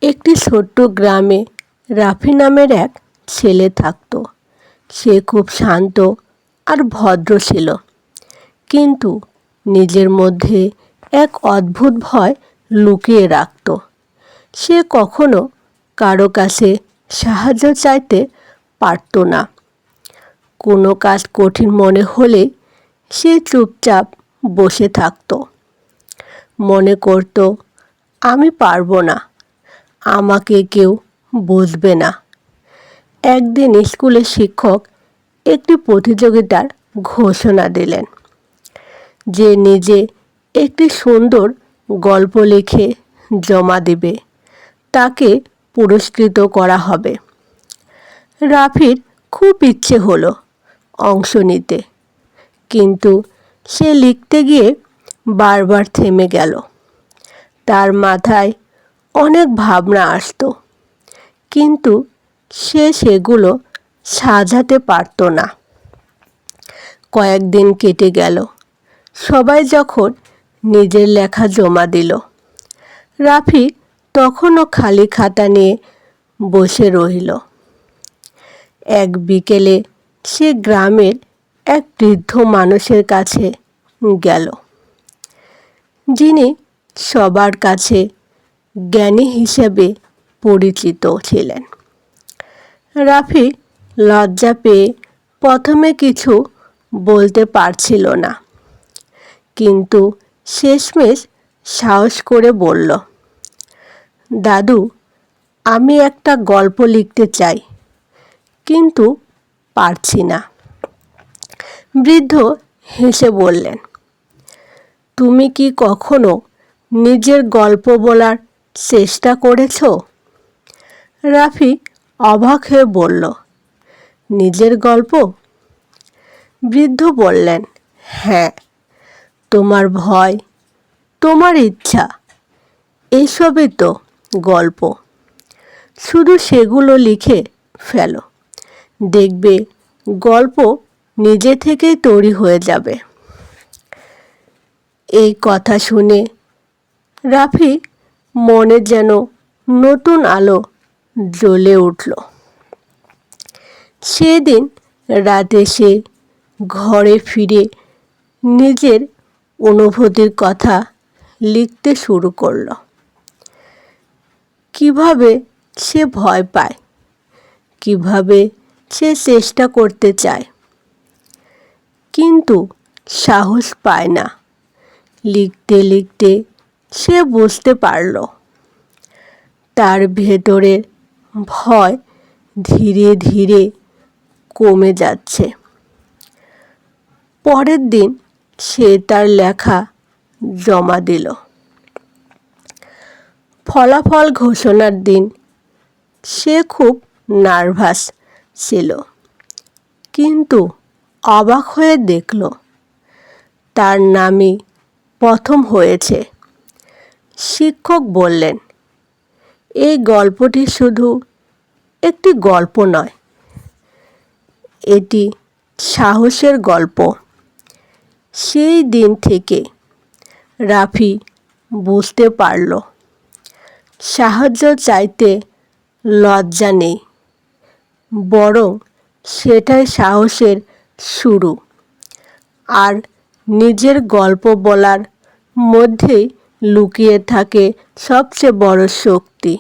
একটি ছোট্ট গ্রামে রাফি নামের এক ছেলে থাকত। সে খুব শান্ত আর ভদ্র ছিল, কিন্তু নিজের মধ্যে এক অদ্ভুত ভয় লুকিয়ে রাখত। সে কখনো কারো কাছে সাহায্য চাইতে পারত না। কোনো কাজ কঠিন মনে হলে সে চুপচাপ বসে থাকত। মনে করত, আমি পারবো না, আমাকে কেউ বুঝবে না। একদিন স্কুলের শিক্ষক একটি প্রতিযোগিতার ঘোষণা দিলেন, যে নিজে একটি সুন্দর গল্প লিখে জমা দেবে তাকে পুরস্কৃত করা হবে। রাফির খুব ইচ্ছে হলো অংশ নিতে, কিন্তু সে লিখতে গিয়ে বারবার থেমে গেল। তার মাথায় অনেক ভাবনা আসতো, কিন্তু সে সেগুলো সাজাতে পারত না। কয়েকদিন কেটে গেল। সবাই যখন নিজের লেখা জমা দিল, রাফি তখনও খালি খাতা নিয়ে বসে রইল। এক বিকেলে সে গ্রামের এক বৃদ্ধ মানুষের কাছে গেল, যিনি সবার কাছে জ্ঞানী হিসেবে পরিচিত ছিলেন। রাফি লজ্জা পেয়ে প্রথমে কিছু বলতে পারছিল না, কিন্তু শেষমেশ সাহস করে বলল, দাদু, আমি একটা গল্প লিখতে চাই, কিন্তু পারছি না। বৃদ্ধ হেসে বললেন, তুমি কি কখনো নিজের গল্প বলার চেষ্টা করেছ? রাফি অবাক হয়ে বলল, নিজের গল্প? বৃদ্ধ বললেন, হ্যাঁ, তোমার ভয়, তোমার ইচ্ছা, এসবই তো গল্প। শুধু সেগুলো লিখে ফেলো, দেখবে গল্প নিজে থেকেই তৈরি হয়ে যাবে। এই কথা শুনে রাফি মনে যেন নতুন আলো জ্বলে উঠল। সেদিন রাতে সে ঘরে ফিরে নিজের অনুভূতির কথা লিখতে শুরু করল। কিভাবে সে ভয় পায়, কিভাবে সে চেষ্টা করতে চায়, কিন্তু সাহস পায় না। লিখতে লিখতে সে বুঝতে পারল, তার ভেতরের ভয় ধীরে ধীরে কমে যাচ্ছে। পরের দিন সে তার লেখা জমা দিল। ফলাফল ঘোষণার দিন সে খুব নার্ভাস ছিল, কিন্তু অবাক হয়ে দেখল তার নামই প্রথম হয়েছে। শিক্ষক বললেন, এই গল্পটি শুধু একটি গল্প নয়, এটি সাহসের গল্প। সেই দিন থেকে রাফি বুঝতে পারল, সাহায্য চাইতে লজ্জা নেই, বরং সেটাই সাহসের শুরু। আর নিজের গল্প বলার মধ্যেই লুকিয়ে থাকে সবচেয়ে বড় শক্তি।